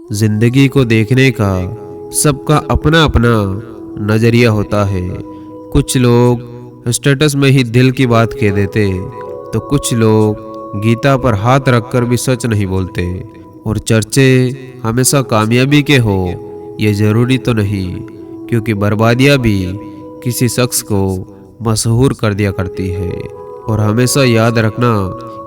जिंदगी को देखने का सबका अपना अपना नजरिया होता है। कुछ लोग स्टेटस में ही दिल की बात कह देते, तो कुछ लोग गीता पर हाथ रखकर भी सच नहीं बोलते। और चर्चे हमेशा कामयाबी के हो ये जरूरी तो नहीं, क्योंकि बर्बादियां भी किसी शख्स को मशहूर कर दिया करती है। और हमेशा याद रखना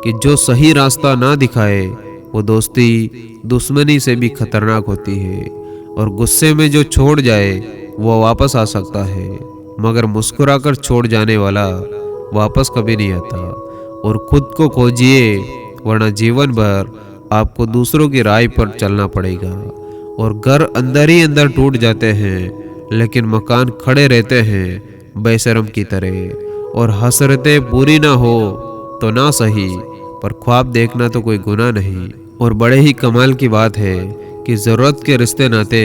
कि जो सही रास्ता ना दिखाए वो दोस्ती दुश्मनी से भी खतरनाक होती है। और गुस्से में जो छोड़ जाए वो वापस आ सकता है, मगर मुस्कुराकर छोड़ जाने वाला वापस कभी नहीं आता। और खुद को खोजिए, वरना जीवन भर आपको दूसरों की राय पर चलना पड़ेगा। और घर अंदर ही अंदर टूट जाते हैं, लेकिन मकान खड़े रहते हैं बेशरम की तरह। और हसरतें पूरी ना हो तो ना सही, पर ख्वाब देखना तो कोई गुनाह नहीं। और बड़े ही कमाल की बात है कि ज़रूरत के रिश्ते नाते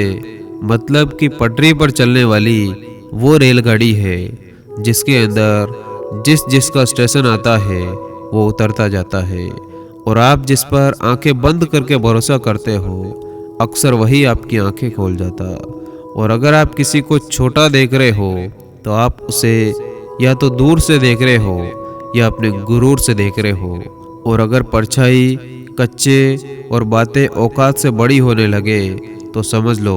मतलब कि पटरी पर चलने वाली वो रेलगाड़ी है जिसके अंदर जिस जिसका स्टेशन आता है वो उतरता जाता है। और आप जिस पर आंखें बंद करके भरोसा करते हो अक्सर वही आपकी आंखें खोल जाता। और अगर आप किसी को छोटा देख रहे हो तो आप उसे या तो दूर से देख रहे हो या अपने गुरूर से देख रहे हो। और अगर परछाई कच्चे और बातें औकात से बड़ी होने लगे तो समझ लो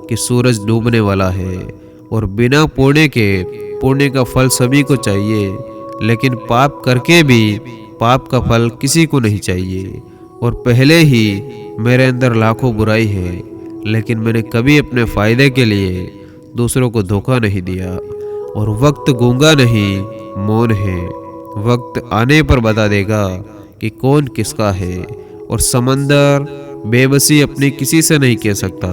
कि सूरज डूबने वाला है। और बिना पुण्य का फल सभी को चाहिए, लेकिन पाप करके भी पाप का फल किसी को नहीं चाहिए। और पहले ही मेरे अंदर लाखों बुराई है, लेकिन मैंने कभी अपने फायदे के लिए दूसरों को धोखा नहीं दिया। और वक्त गूंगा नहीं, मौन है। वक्त आने पर बता देगा कि कौन किसका है। और समंदर बेबसी अपनी किसी से नहीं कह सकता,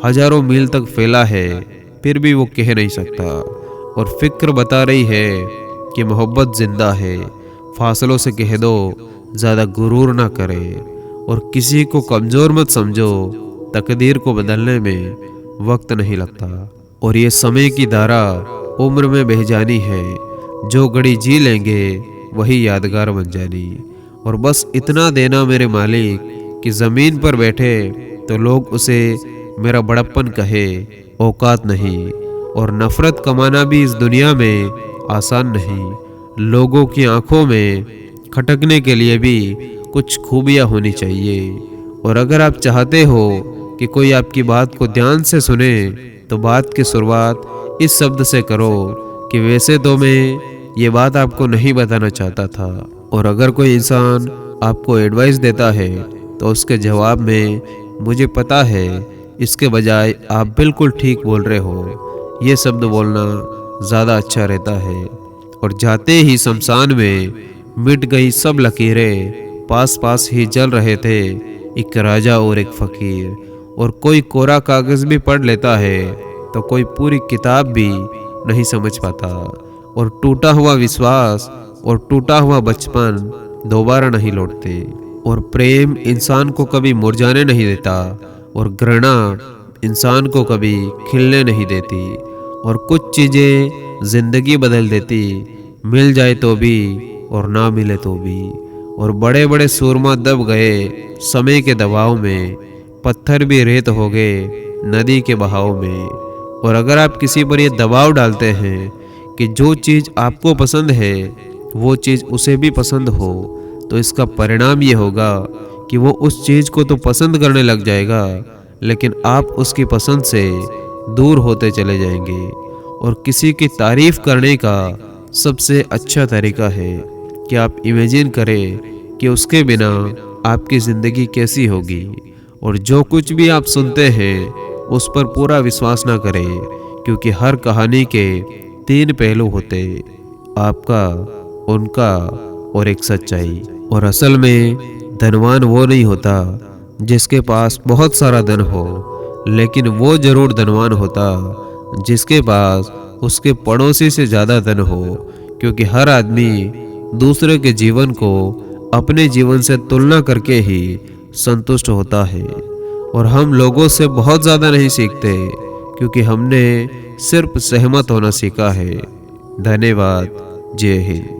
हजारों मील तक फैला है फिर भी वो कह नहीं सकता। और फिक्र बता रही है कि मोहब्बत जिंदा है, फासलों से कह दो ज़्यादा गुरूर ना करे। और किसी को कमज़ोर मत समझो, तकदीर को बदलने में वक्त नहीं लगता। और ये समय की धारा उम्र में बह जानी है, जो घड़ी जी लेंगे वही यादगार बन जानी। और बस इतना देना मेरे मालिक कि ज़मीन पर बैठे तो लोग उसे मेरा बड़प्पन कहे, औकात नहीं। और नफ़रत कमाना भी इस दुनिया में आसान नहीं। लोगों की आंखों में खटकने के लिए भी कुछ खूबियाँ होनी चाहिए। और अगर आप चाहते हो कि कोई आपकी बात को ध्यान से सुने तो बात की शुरुआत इस शब्द से करो कि वैसे तो मैं ये बात आपको नहीं बताना चाहता था। और अगर कोई इंसान आपको एडवाइस देता है तो उसके जवाब में मुझे पता है इसके बजाय आप बिल्कुल ठीक बोल रहे हो, ये शब्द बोलना ज़्यादा अच्छा रहता है। और जाते ही शमशान में मिट गई सब लकीरें, पास पास ही जल रहे थे एक राजा और एक फकीर। और कोई कोरा कागज़ भी पढ़ लेता है तो कोई पूरी किताब भी नहीं समझ पाता। और टूटा हुआ विश्वास और टूटा हुआ बचपन दोबारा नहीं लौटते। और प्रेम इंसान को कभी मुरझाने नहीं देता, और घृणा इंसान को कभी खिलने नहीं देती। और कुछ चीज़ें जिंदगी बदल देती, मिल जाए तो भी और ना मिले तो भी। और बड़े बड़े सूरमा दब गए समय के दबाव में, पत्थर भी रेत हो गए नदी के बहाव में। और अगर आप किसी पर ये दबाव डालते हैं कि जो चीज़ आपको पसंद है वो चीज़ उसे भी पसंद हो, तो इसका परिणाम ये होगा कि वो उस चीज़ को तो पसंद करने लग जाएगा, लेकिन आप उसकी पसंद से दूर होते चले जाएंगे। और किसी की तारीफ करने का सबसे अच्छा तरीका है कि आप इमेजिन करें कि उसके बिना आपकी ज़िंदगी कैसी होगी। और जो कुछ भी आप सुनते हैं उस पर पूरा विश्वास ना करें, क्योंकि हर कहानी के 3 पहलू होते, आपका, उनका और एक सच्चाई। और असल में धनवान वो नहीं होता जिसके पास बहुत सारा धन हो, लेकिन वो जरूर धनवान होता जिसके पास उसके पड़ोसी से ज़्यादा धन हो। क्योंकि हर आदमी दूसरे के जीवन को अपने जीवन से तुलना करके ही संतुष्ट होता है। और हम लोगों से बहुत ज़्यादा नहीं सीखते, क्योंकि हमने सिर्फ सहमत होना सीखा है। धन्यवाद। जय हिंद।